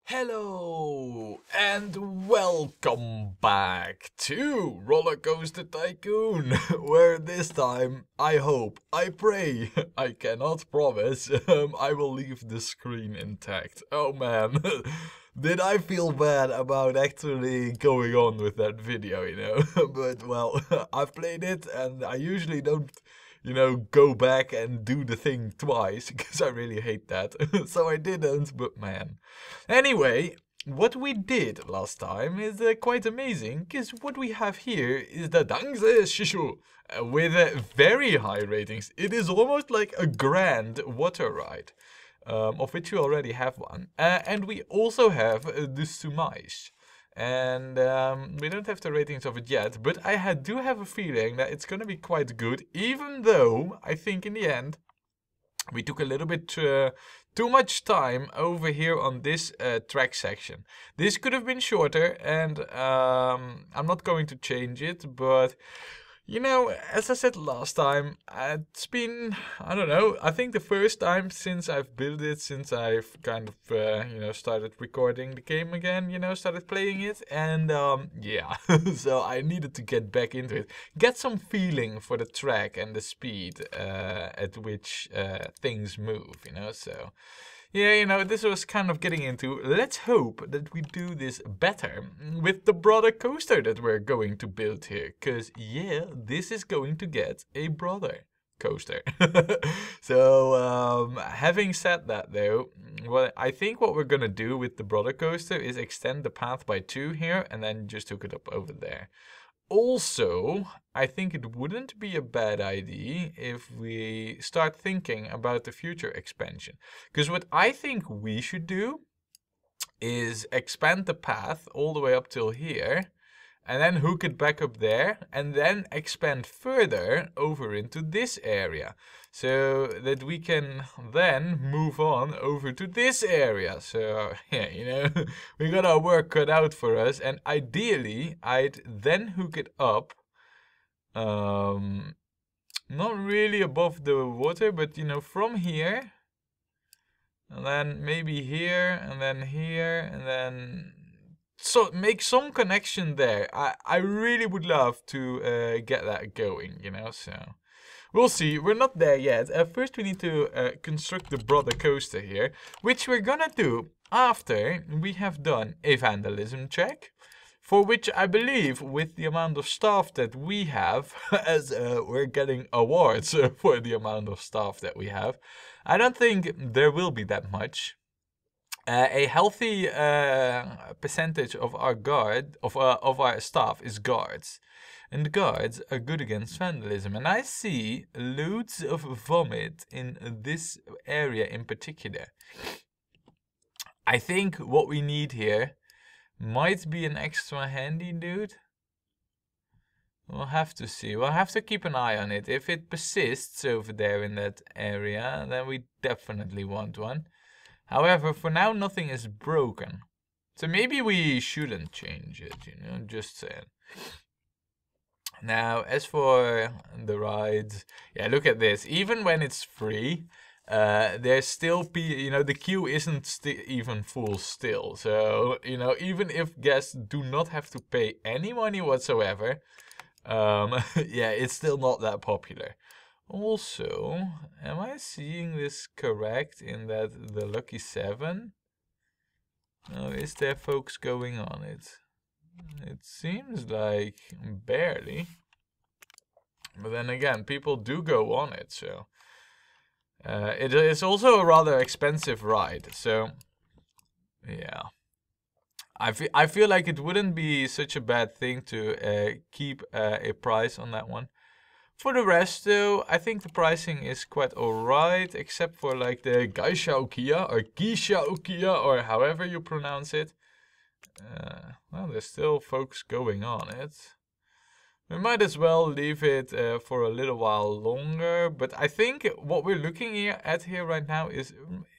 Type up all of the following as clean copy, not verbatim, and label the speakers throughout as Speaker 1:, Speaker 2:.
Speaker 1: Hello and welcome back to Rollercoaster Tycoon, where this time, I hope, I pray, I cannot promise, I will leave the screen intact. Oh man, did I feel bad about actually going on with that video, you know? But well, I've played it and I usually don't go back and do the thing twice, because I really hate that. So I didn't, but man. Anyway, what we did last time is quite amazing, because what we have here is the Dangse Shishu with very high ratings. It is almost like a grand water ride, of which we already have one. And we also have the Sumaish. And we don't have the ratings of it yet, but I do have a feeling that it's going to be quite good, even though I think in the end we took a little bit too much time over here on this track section. This could have been shorter, and I'm not going to change it, but you know, as I said last time, it's been, I don't know, I think the first time since I've built it, since I've kind of, started recording the game again, started playing it, and yeah, so I needed to get back into it, get some feeling for the track and the speed at which things move, so... Yeah, this was kind of getting into, let's hope that we do this better with the brother coaster that we're going to build here. Because, yeah, this is going to get a brother coaster. So, having said that, though, well, I think what we're going to do with the brother coaster is extend the path by 2 here and then just hook it up over there. Also, I think it wouldn't be a bad idea if we start thinking about the future expansion. Because what I think we should do is expand the path all the way up till here, and then hook it back up there, and then expand further over into this area, so that we can then move on over to this area. So, yeah, we got our work cut out for us, and ideally, I'd then hook it up, not really above the water, but, from here, and then maybe here, and then here, and then... So make some connection there. I really would love to get that going, so we'll see. We're not there yet. First we need to construct the brother coaster here, which we're gonna do after we have done a vandalism check, for which I believe with the amount of staff that we have, as we're getting awards for the amount of staff that we have, I don't think there will be that much. A healthy percentage of our of our staff is guards, and the guards are good against vandalism. And I see loads of vomit in this area in particular. I think what we need here might be an extra handy dude. We'll have to see. We'll have to keep an eye on it. If it persists over there in that area, then we definitely want one. However, for now, nothing is broken. So maybe we shouldn't change it, just saying. Now, as for the rides, yeah, look at this. Even when it's free, there's still, the queue isn't even full still. So, even if guests do not have to pay any money whatsoever, yeah, it's still not that popular. Also, am I seeing this correct in that the Lucky 7? Or is there folks going on it? It seems like barely. But then again, people do go on it, so... it is also a rather expensive ride, so... Yeah. I feel like it wouldn't be such a bad thing to keep a price on that one. For the rest, though, I think the pricing is quite alright, except for like the Gaishao-kia or Gishao-kia or however you pronounce it. Well, there's still folks going on it. We might as well leave it for a little while longer, but I think what we're looking at here right now is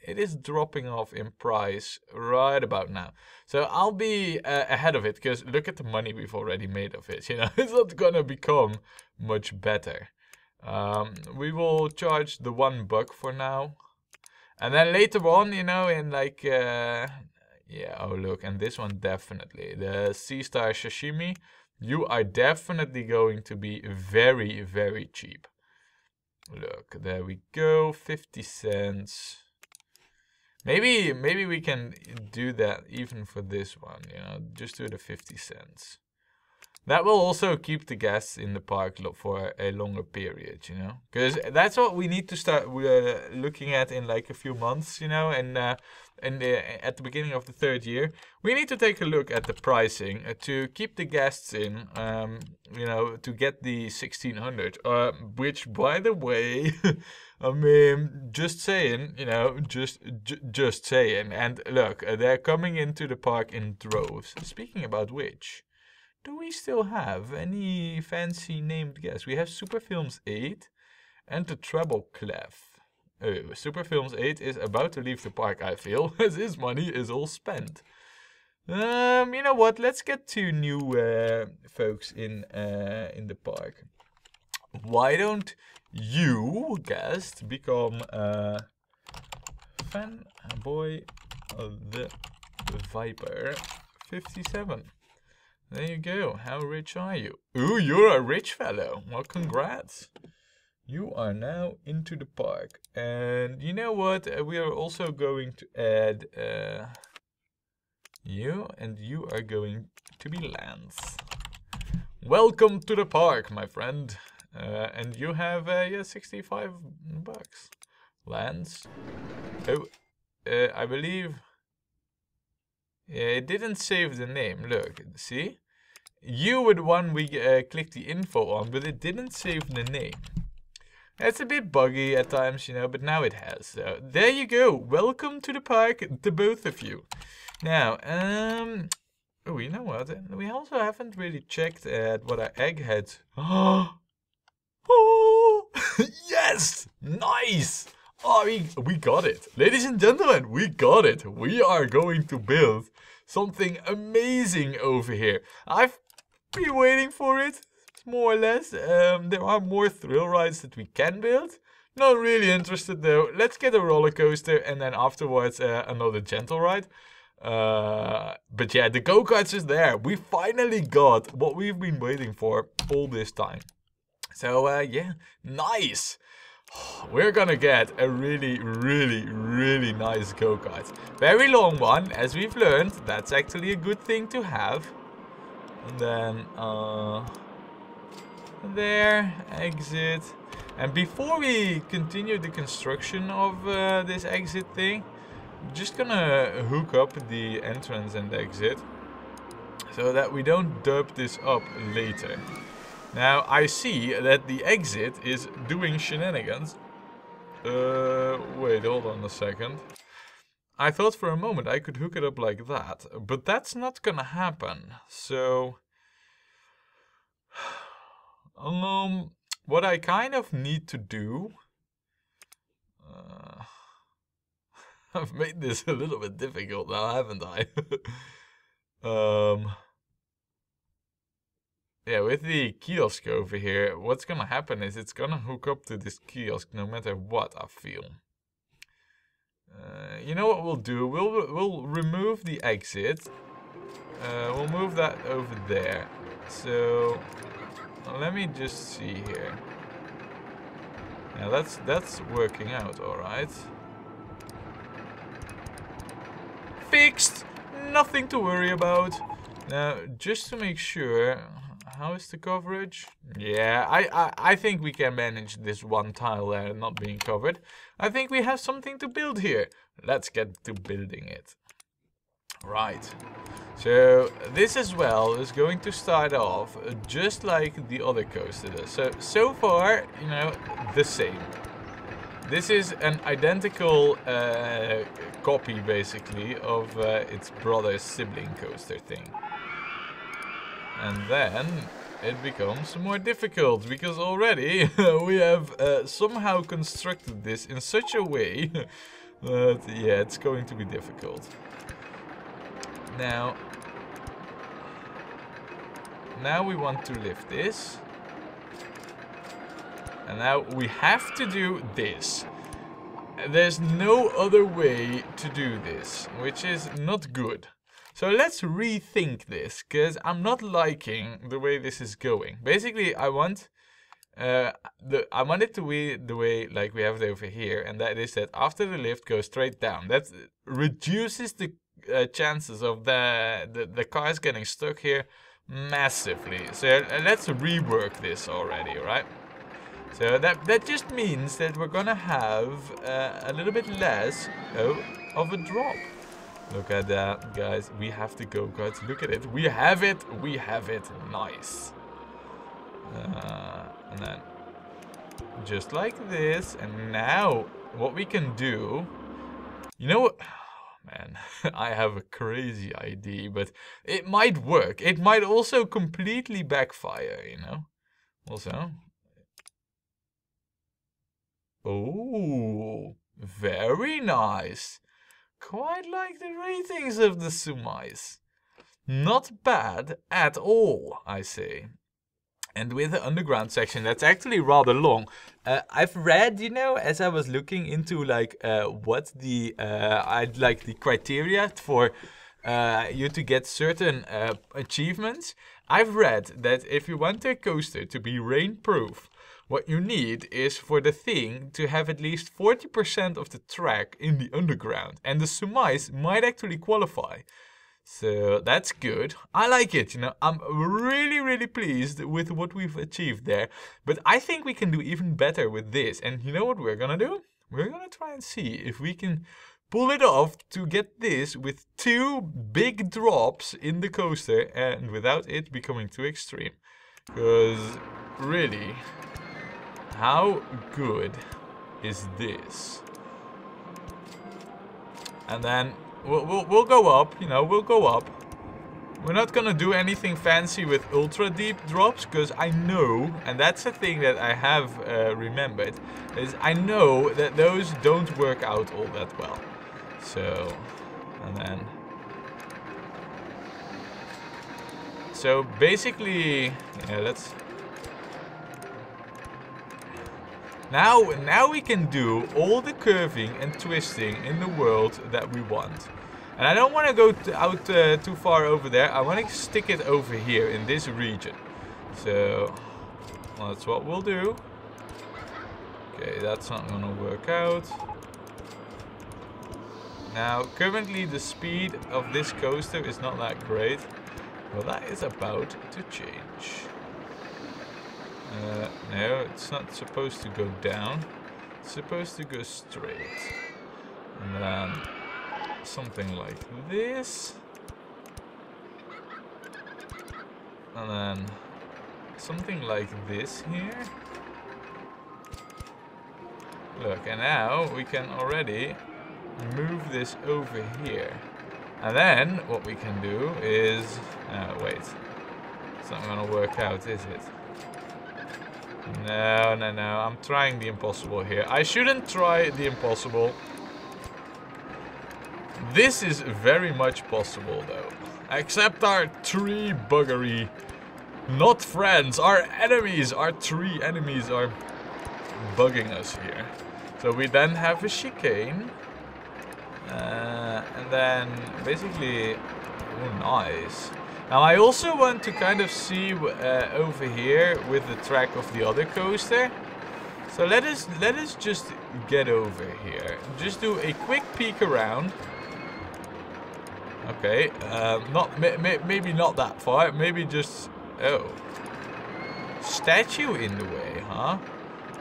Speaker 1: it is dropping off in price right about now. So I'll be ahead of it, because look at the money we've already made of it. It's not gonna become much better. We will charge the $1 for now, and then later on, in like Yeah, oh look, and this one definitely. The Sea Star Sashimi, you are definitely going to be very, very cheap. Look, there we go, 50 cents. Maybe we can do that even for this one, you know, just do the 50 cents. That will also keep the guests in the park for a longer period, you know, because that's what we need to start looking at in like a few months, you know, and at the beginning of the 3rd year, we need to take a look at the pricing to keep the guests in, you know, to get the 1600, which, by the way, I mean, just saying, you know, just saying. And look, they're coming into the park in droves. Speaking about which, do we still have any fancy named guests? We have Super Films 8 and the Treble Clef. Oh, Super Films 8 is about to leave the park, I feel, as his money is all spent. You know what? Let's get 2 new folks in the park. Why don't you, guest, become fanboy of the Viper 57? There you go. How rich are you? Ooh, you're a rich fellow. Well, congrats. You are now into the park. And you know what? We are also going to add you, and you are going to be Lance. Welcome to the park, my friend. And you have, yeah, 65 bucks. Lance. Oh, I believe... Yeah, it didn't save the name. Look, see? You were the one we clicked the info on, but it didn't save the name. It's a bit buggy at times, you know, but now it has. So there you go. Welcome to the park, the both of you. Now, oh, you know what? We also haven't really checked at what our eggheads. Oh, yes, nice. Oh, we got it. Ladies and gentlemen, we got it. We are going to build something amazing over here. I've been waiting for it, more or less. There are more thrill rides that we can build. Not really interested though. Let's get a roller coaster and then afterwards another gentle ride. But yeah, the go-karts is there. We finally got what we've been waiting for all this time. So yeah, nice. We're gonna get a really, really, really nice go-kart. Very long one, as we've learned. That's actually a good thing to have. And then, there, exit. And before we continue the construction of this exit thing, I'm just gonna hook up the entrance and exit so that we don't dub this up later. Now, I see that the exit is doing shenanigans. Wait, hold on a second. I thought for a moment I could hook it up like that, but that's not gonna happen. So, what I kind of need to do... I've made this a little bit difficult now, haven't I? Yeah, with the kiosk over here, what's gonna happen is it's gonna hook up to this kiosk no matter what, I feel. You know what we'll do? We'll remove the exit. We'll move that over there. So let me just see here. Yeah, that's working out all right. Fixed. Nothing to worry about. Now, just to make sure. How is the coverage? Yeah, I think we can manage this one tile there not being covered. I think we have something to build here. Let's get to building it. Right. So this as well is going to start off just like the other coaster does. So far, you know, the same. This is an identical copy, basically, of its brother's sibling coaster thing. And then it becomes more difficult, because already we have somehow constructed this in such a way that, yeah, it's going to be difficult. Now we want to lift this. And now we have to do this. there's no other way to do this, which is not good. So let's rethink this, because I'm not liking the way this is going. Basically, I want it to be the way like we have it over here, and that is that after the lift goes straight down. That reduces the chances of the cars getting stuck here massively. So let's rework this already, right? So that just means that we're gonna have a little bit less of a drop. Look at that, guys. We have to go, guys. Look at it. We have it. We have it. Nice. And then just like this. And now what we can do, you know what? Oh, man, I have a crazy idea, but it might work. It might also completely backfire, you know? Also. Oh, very nice. Quite like the ratings of the Sumais. Not bad at all, I say. And with the underground section, that's actually rather long. I've read, you know, as I was looking into like what the the criteria for you to get certain achievements. I've read that if you want a coaster to be rainproof, what you need is for the thing to have at least 40% of the track in the underground. And the Sumais might actually qualify. So that's good. I like it, you know. I'm really, really pleased with what we've achieved there. But I think we can do even better with this. And you know what we're gonna do? We're gonna try and see if we can pull it off to get this with 2 big drops in the coaster and without it becoming too extreme. Because really, how good is this? And then we'll go up, you know, we'll go up. We're not gonna do anything fancy with ultra deep drops, because I know, and that's a thing that I have remembered, is I know that those don't work out all that well. So, and then... So basically, yeah, let's... Now we can do all the curving and twisting in the world that we want. And I don't want to go out too far over there. I want to stick it over here in this region. So, well, that's what we'll do. Okay, that's not going to work out. Now, currently the speed of this coaster is not that great. Well, that is about to change. No, it's not supposed to go down. It's supposed to go straight. And then something like this. And then something like this here. Look, and now we can already move this over here. And then what we can do is... wait. It's not gonna work out, is it? No, no, no. I'm trying the impossible here. I shouldn't try the impossible. This is very much possible, though. Except our tree buggery. Not friends. Our enemies. Our tree enemies are bugging us here. So we then have a chicane. And then basically... Oh, nice. Now I also want to kind of see over here with the track of the other coaster. So let us just get over here. Just do a quick peek around. Okay, maybe not that far. Maybe just... Oh. Statue in the way, huh?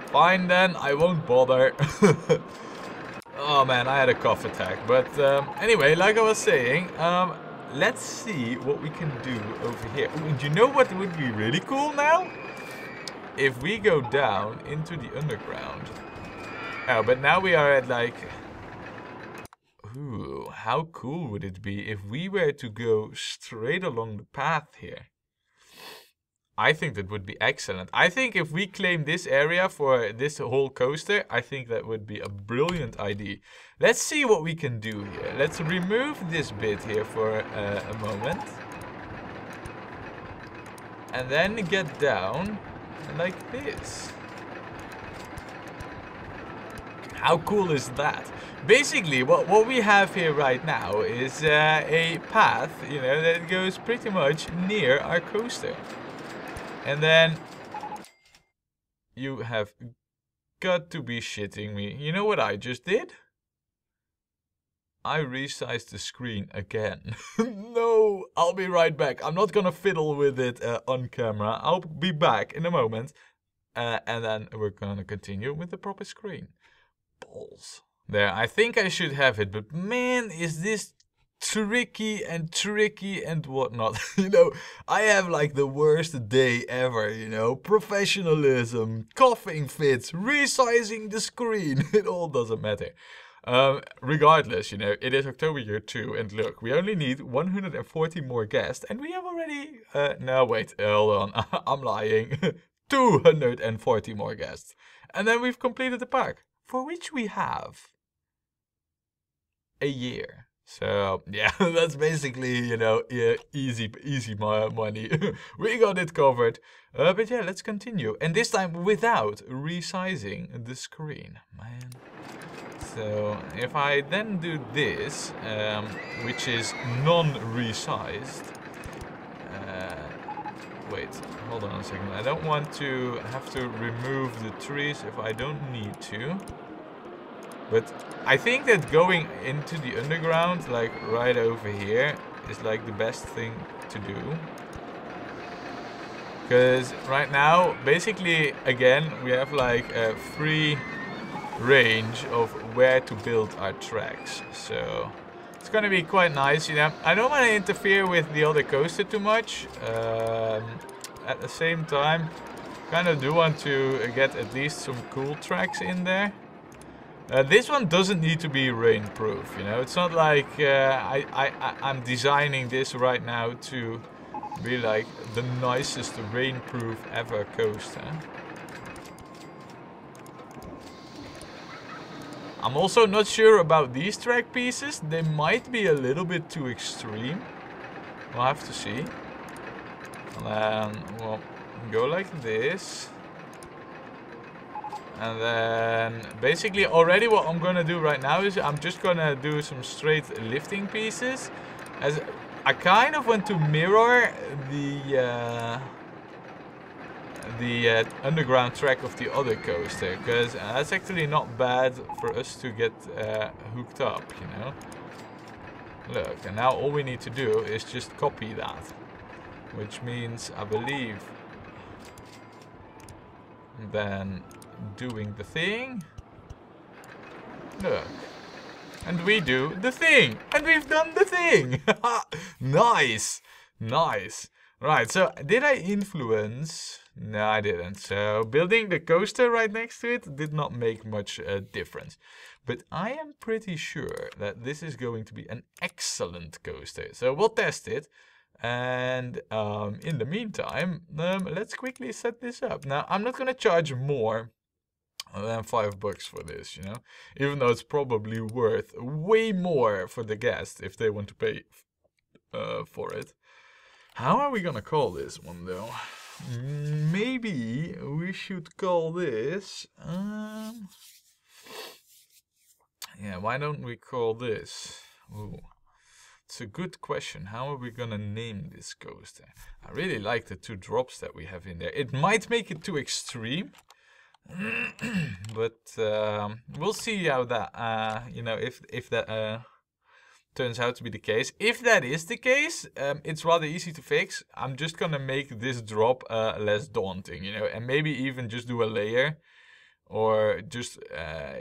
Speaker 1: Fine then, I won't bother. Oh man, I had a cough attack. But anyway, like I was saying, let's see what we can do over here. Ooh, and you know what would be really cool now? If we go down into the underground. Oh, but now we are at like... Ooh, how cool would it be if we were to go straight along the path here? I think that would be excellent. I think if we claim this area for this whole coaster, I think that would be a brilliant idea. Let's see what we can do here. Let's remove this bit here for a moment. And then get down like this. How cool is that? Basically, what we have here right now is a path, you know, that goes pretty much near our coaster. And then you have got to be shitting me. You know what I just did? I resized the screen again. No, I'll be right back. I'm not gonna fiddle with it on camera. I'll be back in a moment. And then we're gonna continue with the proper screen. Balls. There, I think I should have it, but man, is this tricky and whatnot. You know, I have like the worst day ever, you know. Professionalism, coughing fits, resizing the screen. It all doesn't matter. Regardless, you know, it is October year 2, and look, we only need 140 more guests, and we have already, no, wait, hold on, I'm lying, 240 more guests. And then we've completed the park, for which we have a year. So, yeah, that's basically, you know, easy money. We got it covered. But yeah, let's continue. And this time without resizing the screen, man. So, if I then do this, which is non-resized. Wait, hold on a second. I don't want to have to remove the trees if I don't need to. But I think that going into the underground, like right over here, is like the best thing to do. Because right now, basically, again, we have like a free range of where to build our tracks. So it's gonna be quite nice, you know. I don't want to interfere with the other coaster too much. At the same time, kind of do want to get at least some cool tracks in there. This one doesn't need to be rain-proof, you know. It's not like I'm designing this right now to be like the nicest rain-proof ever coaster. I'm also not sure about these track pieces. They might be a little bit too extreme. We'll have to see. And then we'll go like this. And then basically already what I'm gonna do right now is I'm just gonna do some straight lifting pieces, as I kind of want to mirror the underground track of the other coaster, because that's actually not bad for us to get hooked up, you know. Look, and now all we need to do is just copy that, which means I believe then doing the thing. Look. And we do the thing. And we've done the thing. Nice. Nice. Right, so did I influence? No, I didn't. So building the coaster right next to it did not make much difference. But I am pretty sure that this is going to be an excellent coaster. So we'll test it. And in the meantime, let's quickly set this up. Now, I'm not going to charge more than $5 for this, you know, even though it's probably worth way more for the guest if they want to pay for it. How are we gonna call this one though? Maybe we should call this yeah, why don't we call this? Ooh, it's a good question. How are we gonna name this coaster? I really like the 2 drops that we have in there. It might make it too extreme. But we'll see how that, you know, if that turns out to be the case. If that is the case, it's rather easy to fix. I'm just gonna make this drop less daunting, you know, and maybe even just do a layer, or just,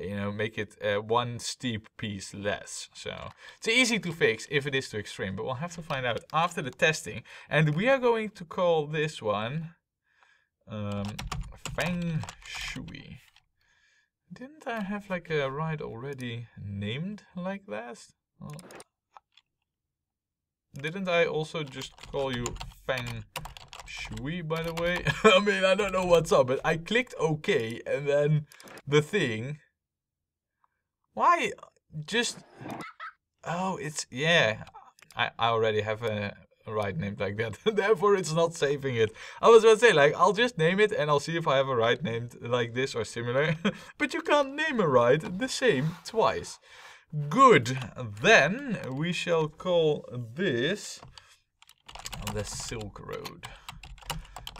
Speaker 1: you know, make it one steep piece less. So it's easy to fix if it is too extreme, but we'll have to find out after the testing. And we are going to call this one Feng Shui. Didn't I have like a ride already named like that? Well, didn't I also just call you Feng Shui, by the way? I mean, I don't know what's up, but I clicked OK, and then the thing... Why? Just... Oh, it's... Yeah, I already have a right named like that. Therefore, it's not saving it. I was about to say, like, I'll just name it and I'll see if I have a ride named like this or similar. But you can't name a ride the same twice. Good. Then we shall call this the Silk Road.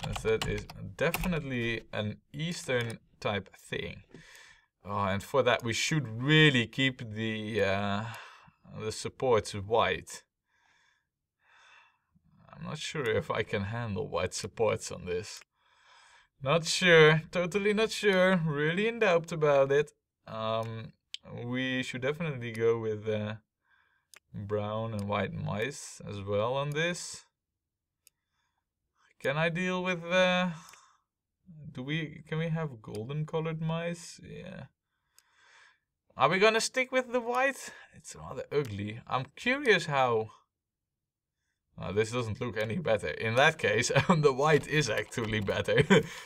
Speaker 1: As that is definitely an Eastern type thing. Oh, and for that we should really keep the supports white. I'm not sure if I can handle white supports on this. Not sure. Totally not sure. Really in doubt about it. We should definitely go with brown and white mice as well on this. Can I deal with can we have golden colored mice? Yeah. Are we gonna stick with the white? It's rather ugly. I'm curious how... this doesn't look any better. In that case, the white is actually better.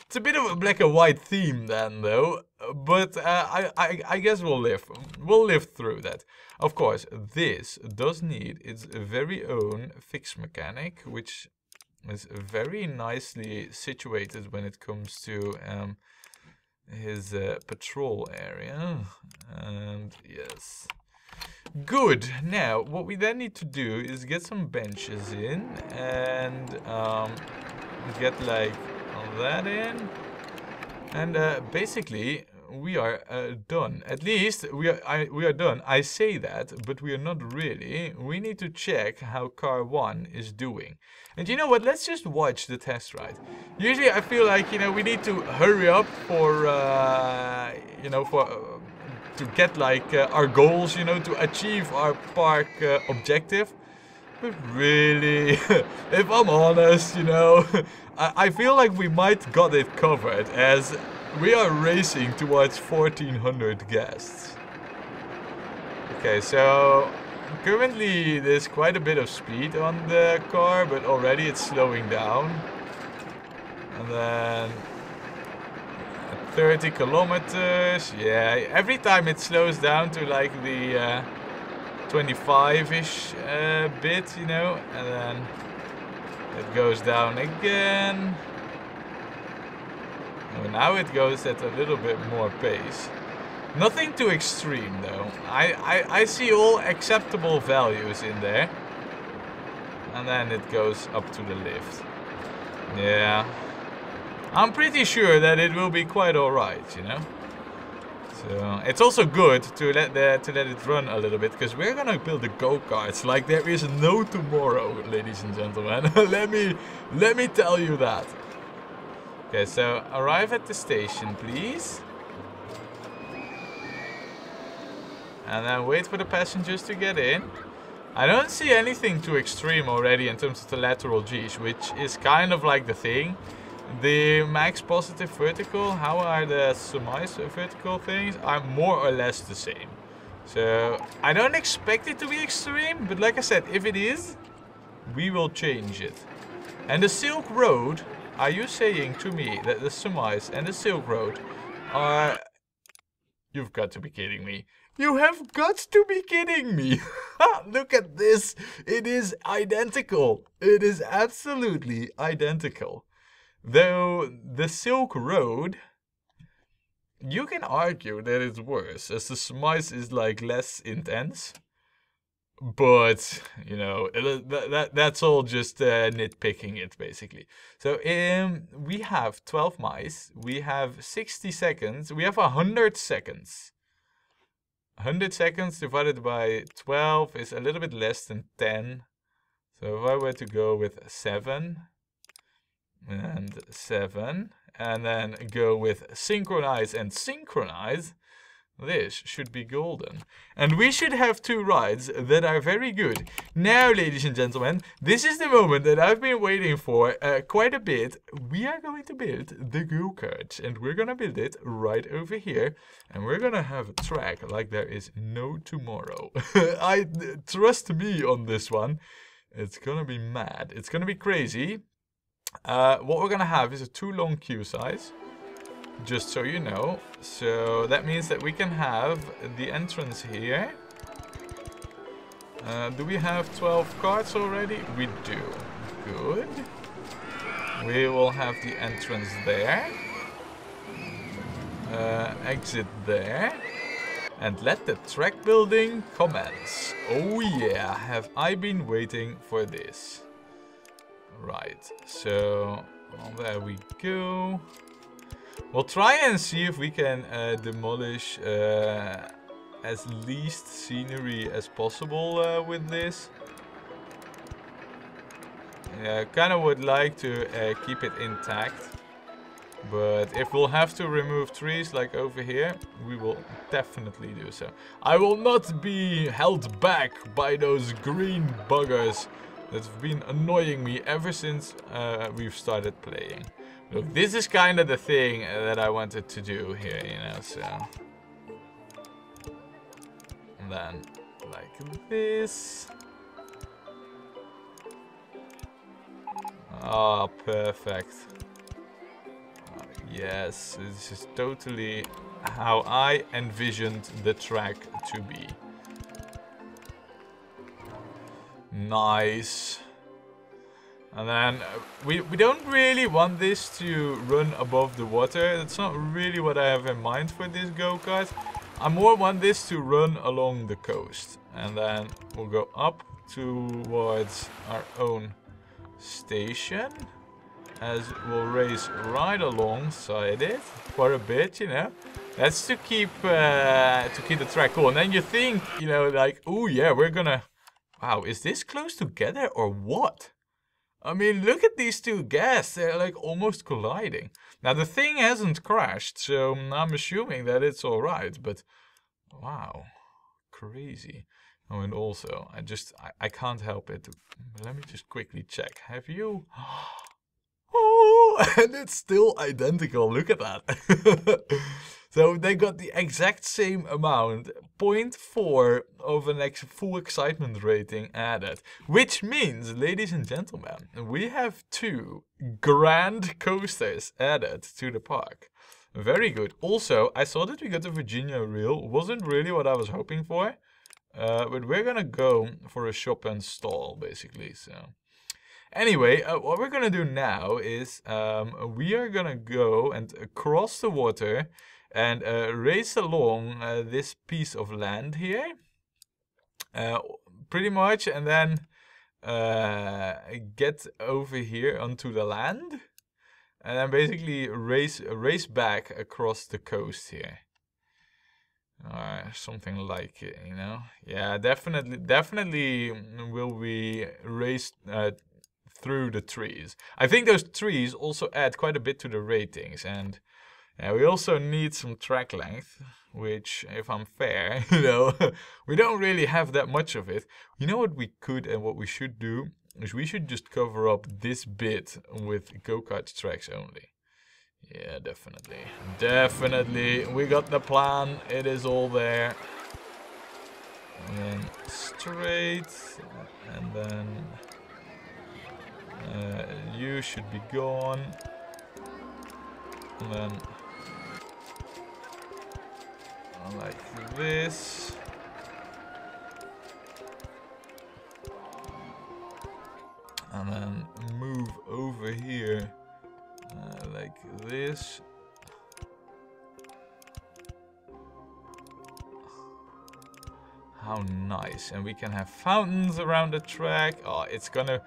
Speaker 1: It's a bit of a black and white theme then, though. But I guess we'll live. We'll live through that. Of course, this does need its very own fix mechanic, which is very nicely situated when it comes to his patrol area. And yes. Good. Now, what we then need to do is get some benches in and get like that in. And basically, we are done. At least we are done. I say that, but we are not really. We need to check how car 1 is doing. And you know what? Let's just watch the test ride. Usually, I feel like, you know, we need to hurry up for, you know, to get like our goals, you know, to achieve our park objective. But really, if I'm honest, you know, I feel like we might got it covered as we are racing towards 1,400 guests. Okay, so currently there's quite a bit of speed on the car, but already it's slowing down. And then 30 kilometers, yeah, every time it slows down to like the 25-ish bit, you know, and then it goes down again. And now it goes at a little bit more pace. Nothing too extreme though. I see all acceptable values in there. And then it goes up to the lift. Yeah. I'm pretty sure that it will be quite alright, you know. So it's also good to let it run a little bit, because we're gonna build the go-karts like there is no tomorrow, ladies and gentlemen. let me tell you that. Okay, so arrive at the station, please. And then wait for the passengers to get in. I don't see anything too extreme already in terms of the lateral G's, which is kind of like the thing. The max positive vertical, how are the semis vertical things, are more or less the same. So I don't expect it to be extreme, but like I said, if it is, we will change it. And the Silk Road, are you saying to me that the semis and the Silk Road are... You've got to be kidding me. You have got to be kidding me. Look at this. It is identical. It is absolutely identical. Though the Silk Road, you can argue that it's worse, as the semis is like less intense. But, you know, that's all just nitpicking it, basically. So, we have 12 mice, we have 60 seconds, we have 100 seconds. 100 seconds divided by 12 is a little bit less than 10. So if I were to go with 7 and 7, and then go with synchronize and synchronize, this should be golden. And we should have 2 rides that are very good. Now, ladies and gentlemen, this is the moment that I've been waiting for quite a bit. We are going to build the go-kart, and we're going to build it right over here. And we're going to have a track like there is no tomorrow. Trust me on this one. It's going to be mad. It's going to be crazy. What we're going to have is a too long queue size. Just so you know. So that means that we can have the entrance here. Do we have 12 carts already? We do. Good. We will have the entrance there. Exit there. And let the track building commence. Oh yeah, have I been waiting for this. Right, so well, there we go. We'll try and see if we can demolish as least scenery as possible with this. Yeah, kind of would like to keep it intact. But if we'll have to remove trees like over here, we will definitely do so. I will not be held back by those green buggers that's been annoying me ever since we've started playing. Look, this is kind of the thing that I wanted to do here, you know, so. And then, like this. Ah, perfect. Yes, this is totally how I envisioned the track to be. Nice. And then we don't really want this to run above the water. That's not really what I have in mind for this go-kart. I more want this to run along the coast. And then we'll go up towards our own station. As we'll race right alongside it for a bit, you know. That's to keep the track cool. And then you think, you know, like, oh yeah, we're gonna. Wow, is this close together or what? I mean, look at these two gas. They're like almost colliding. Now the thing hasn't crashed, so I'm assuming that it's all right. But wow, crazy. Oh, and also, I can't help it. Let me just quickly check. Have you? Oh, and it's still identical. Look at that. So they got the exact same amount, 0.4 of an full excitement rating added. Which means, ladies and gentlemen, we have 2 grand coasters added to the park. Very good. Also, I saw that we got the Virginia reel. Wasn't really what I was hoping for. But we're gonna go for a shop and stall, basically, so. Anyway, what we're gonna do now is we are gonna go and cross the water and race along this piece of land here, pretty much, and then get over here onto the land, and then basically race back across the coast here. Something like it, you know. Yeah, definitely will we race through the trees. I think those trees also add quite a bit to the ratings, and we also need some track length, which, if I'm fair, you know, we don't really have that much of it. You know what we could and what we should do is we should just cover up this bit with go-kart tracks only. Yeah, definitely. We got the plan. It is all there. And then straight, and then you should be gone. And then like this. And then move over here like this. How nice. And we can have fountains around the track. Oh, it's gonna...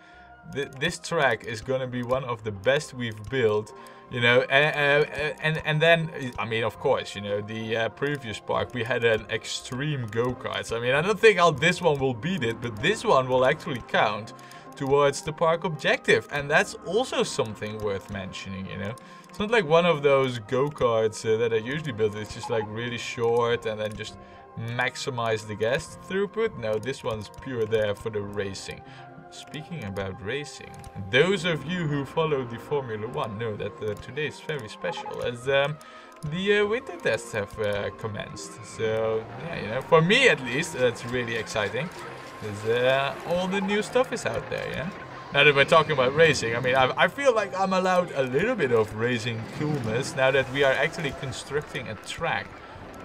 Speaker 1: This track is gonna be one of the best we've built, you know, and then, I mean, of course, you know, the previous park, we had an extreme go-karts. I mean, I don't think this one will beat it, but this one will actually count towards the park objective, and that's also something worth mentioning, you know. It's not like one of those go-karts that I usually build. It's just like really short and then just maximize the guest throughput. No, this one's pure there for the racing. Speaking about racing, those of you who follow the Formula 1 know that today is very special, as the winter tests have commenced. So, yeah, you know, for me at least, that's really exciting, because all the new stuff is out there, yeah? Now that we're talking about racing, I mean, I feel like I'm allowed a little bit of racing coolness now that we are actually constructing a track,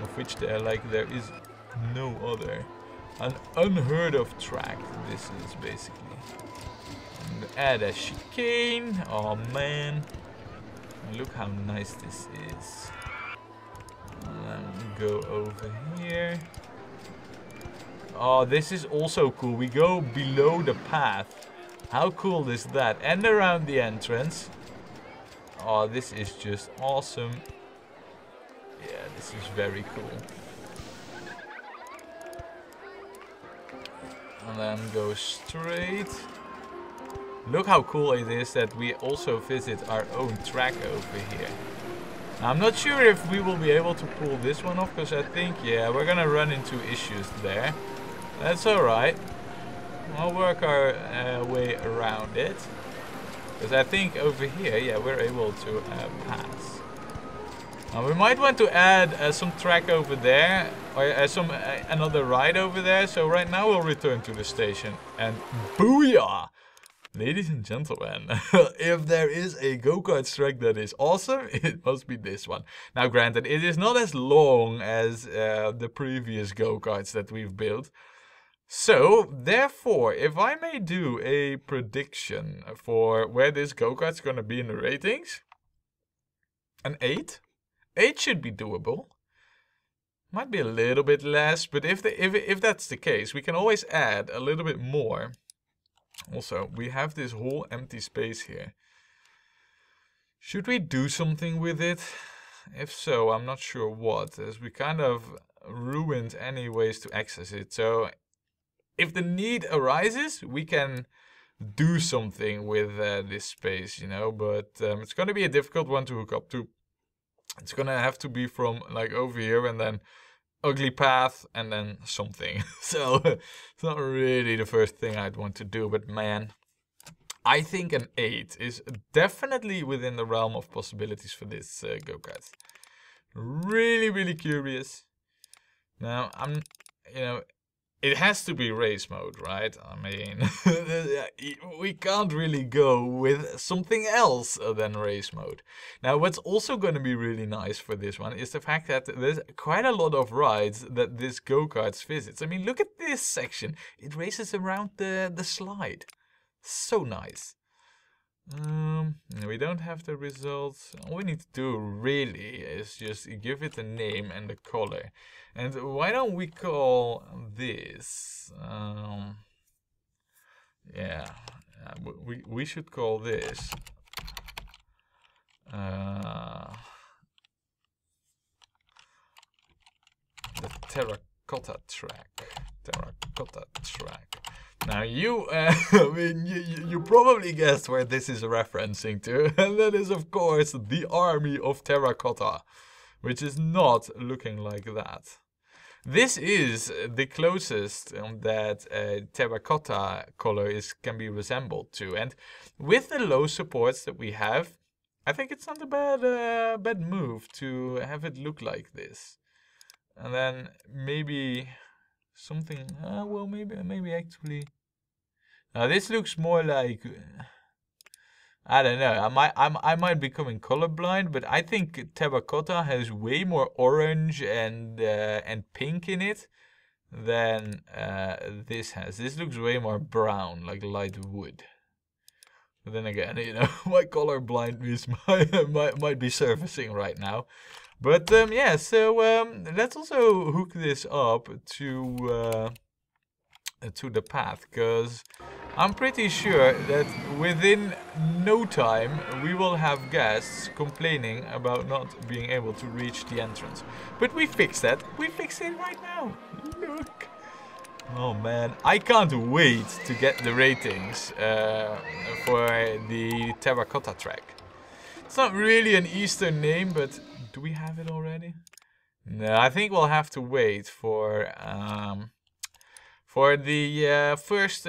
Speaker 1: of which there is no other. An unheard of track, this is basically. And add a chicane. Oh man. Look how nice this is. Go over here. Oh, this is also cool. We go below the path. How cool is that? And around the entrance. Oh, this is just awesome. Yeah, this is very cool. And then go straight. Look how cool it is that we also visit our own track over here. Now, I'm not sure if we will be able to pull this one off, because I think, yeah, we're gonna run into issues there. That's alright. I'll work our way around it. Because I think over here, yeah, we're able to pass. Now, we might want to add some track over there, or another ride over there. So right now we'll return to the station. And booyah! Ladies and gentlemen, if there is a go-kart track that is awesome, it must be this one. Now, granted, it is not as long as the previous go-karts that we've built. So, therefore, if I may do a prediction for where this go-kart's going to be in the ratings, an 8? 8 should be doable. Might be a little bit less, but if that's the case, we can always add a little bit more. Also, we have this whole empty space here. Should we do something with it? If so, I'm not sure what, as we kind of ruined any ways to access it. So, if the need arises, we can do something with this space, you know, but it's going to be a difficult one to hook up to. It's going to have to be from like over here and then ugly path and then something. So it's not really the first thing I'd want to do, but man, I think an 8 is definitely within the realm of possibilities for this go-kart. Really, really curious. Now, you know, it has to be race mode, right? I mean, we can't really go with something else than race mode. Now, what's also going to be really nice for this one is the fact that there's quite a lot of rides that this go-karts visits. I mean, look at this section. It races around the slide. So nice. We don't have the results. All we need to do really is just give it a name and a color. And why don't we call this? We should call this the terracotta track. Terracotta track. Now I mean, you probably guessed where this is referencing to, and that is of course the army of terracotta, which is not looking like that. This is the closest that terracotta color can be resembled to, and with the low supports that we have, I think it's not a bad move to have it look like this. And then maybe something. Well, maybe actually. Now this looks more like. I don't know. I might be becoming colorblind, but I think terracotta has way more orange and pink in it than this has. This looks way more brown, like light wood. But then again, you know, my color blindness might be surfacing right now. But yeah, so let's also hook this up to the path, because I'm pretty sure that within no time we will have guests complaining about not being able to reach the entrance. But we fixed that. We fixed it right now. Look. Oh man, I can't wait to get the ratings for the terracotta track. It's not really an Eastern name, but do we have it already? No, I think we'll have to wait for the first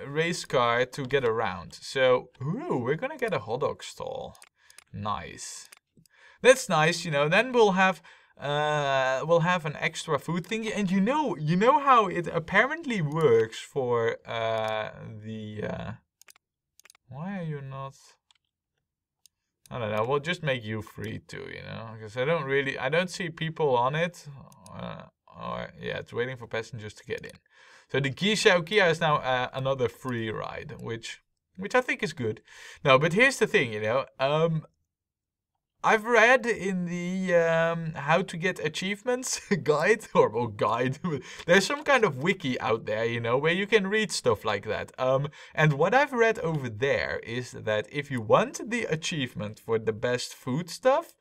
Speaker 1: race car to get around. So, ooh, we're gonna get a hot dog stall. Nice. That's nice, you know. Then we'll have an extra food thing, and you know how it apparently works for the. Why are you not? I don't know. We'll just make you free too, you know, because I don't see people on it. Or, yeah, it's waiting for passengers to get in. So the Kia is now another free ride, which I think is good. No, but here's the thing, you know. I've read in the how to get achievements guide, or guide. There's some kind of wiki out there, you know, where you can read stuff like that. And what I've read over there is that if you want the achievement for the best food stuff,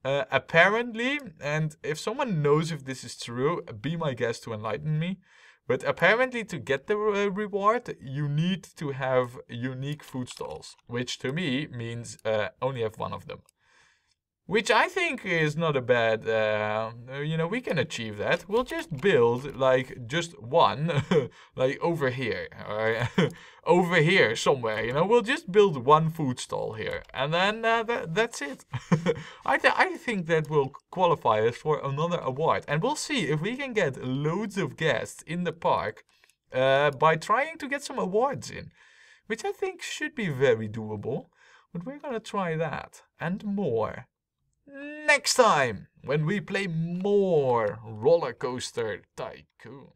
Speaker 1: apparently, and if someone knows if this is true, be my guest to enlighten me. But apparently to get the reward, you need to have unique food stalls, which to me means only have one of them. Which I think is not a bad, you know, we can achieve that. We'll just build, like, just one, like, over here, or over here somewhere, you know. We'll just build one food stall here, and then that's it. I think that will qualify us for another award. And we'll see if we can get loads of guests in the park by trying to get some awards in, which I think should be very doable. But we're gonna try that, and more. Next time, when we play more Rollercoaster Tycoon.